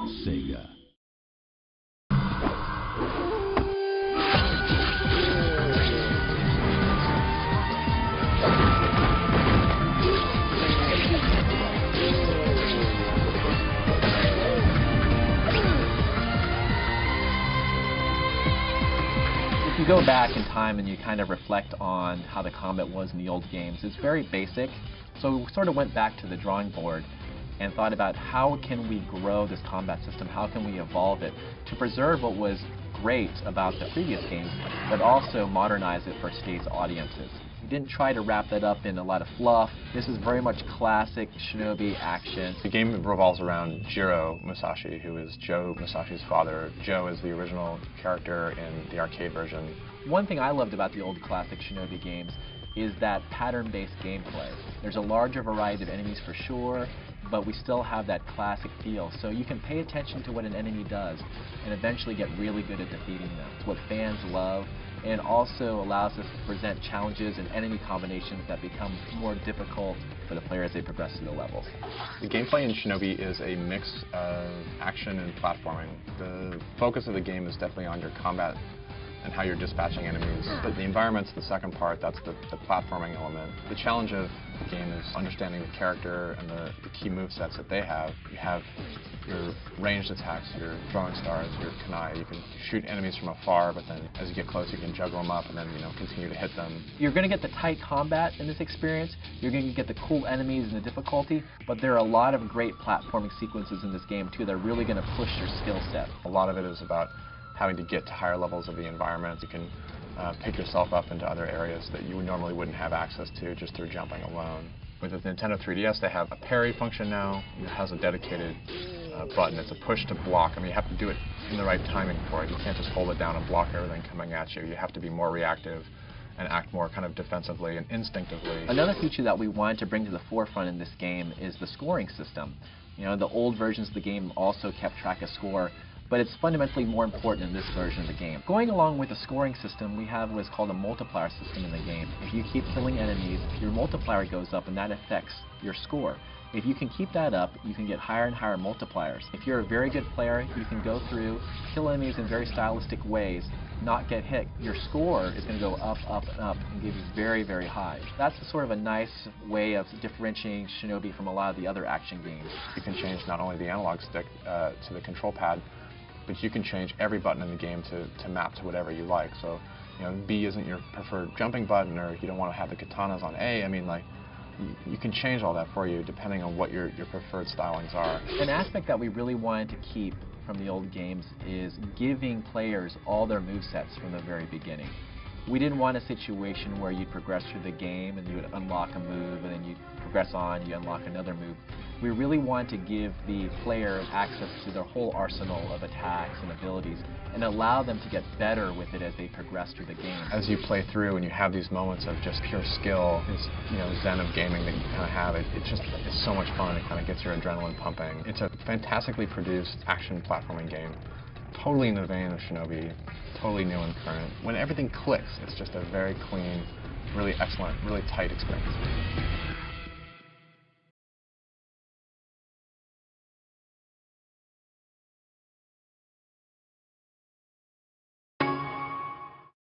Sega. If you go back in time and you kind of reflect on how the combat was in the old games, it's very basic. So we sort of went back to the drawing board and thought about how can we grow this combat system, how can we evolve it to preserve what was great about the previous games, but also modernize it for today's audiences. We didn't try to wrap that up in a lot of fluff. This is very much classic Shinobi action. The game revolves around Jiro Musashi, who is Joe Musashi's father. Joe is the original character in the arcade version. One thing I loved about the old classic Shinobi games is that pattern-based gameplay. There's a larger variety of enemies for sure, but we still have that classic feel. So you can pay attention to what an enemy does and eventually get really good at defeating them. It's what fans love, and also allows us to present challenges and enemy combinations that become more difficult for the player as they progress through the levels. The gameplay in Shinobi is a mix of action and platforming. The focus of the game is definitely on your combat and how you're dispatching enemies. But the environment's the second part, that's the platforming element. The challenge of the game is understanding the character and the key movesets that they have. You have your ranged attacks, your throwing stars, your kunai. You can shoot enemies from afar, but then as you get close, you can juggle them up and then continue to hit them. You're going to get the tight combat in this experience. You're going to get the cool enemies and the difficulty, but there are a lot of great platforming sequences in this game too that are really going to push your skill set. A lot of it is about having to get to higher levels of the environment. You can pick yourself up into other areas that you normally wouldn't have access to just through jumping alone. With the Nintendo 3DS, they have a parry function now. It has a dedicated button. It's a push to block. I mean, you have to do it in the right timing for it. You can't just hold it down and block everything coming at you. You have to be more reactive and act more kind of defensively and instinctively. Another feature that we wanted to bring to the forefront in this game is the scoring system. You know, the old versions of the game also kept track of score, but it's fundamentally more important in this version of the game. Going along with the scoring system, we have what's called a multiplier system in the game. If you keep killing enemies, your multiplier goes up and that affects your score. If you can keep that up, you can get higher and higher multipliers. If you're a very good player, you can go through, kill enemies in very stylistic ways, not get hit. Your score is going to go up, up, and up, and give you very, very high. That's sort of a nice way of differentiating Shinobi from a lot of the other action games. You can change not only the analog stick to the control pad, but you can change every button in the game to map to whatever you like. So, B isn't your preferred jumping button, or if you don't want to have the katanas on A, I mean, like, you can change all that for you depending on what your preferred stylings are. An aspect that we really wanted to keep from the old games is giving players all their movesets from the very beginning. We didn't want a situation where you'd progress through the game and you would unlock a move and then you'd progress on, you unlock another move. We really want to give the player access to their whole arsenal of attacks and abilities and allow them to get better with it as they progress through the game. As you play through and you have these moments of just pure skill, this zen of gaming that you kind of have, it's so much fun. It kind of gets your adrenaline pumping. It's a fantastically produced action platforming game, totally in the vein of Shinobi, totally new and current. When everything clicks, it's just a very clean, really excellent, really tight experience.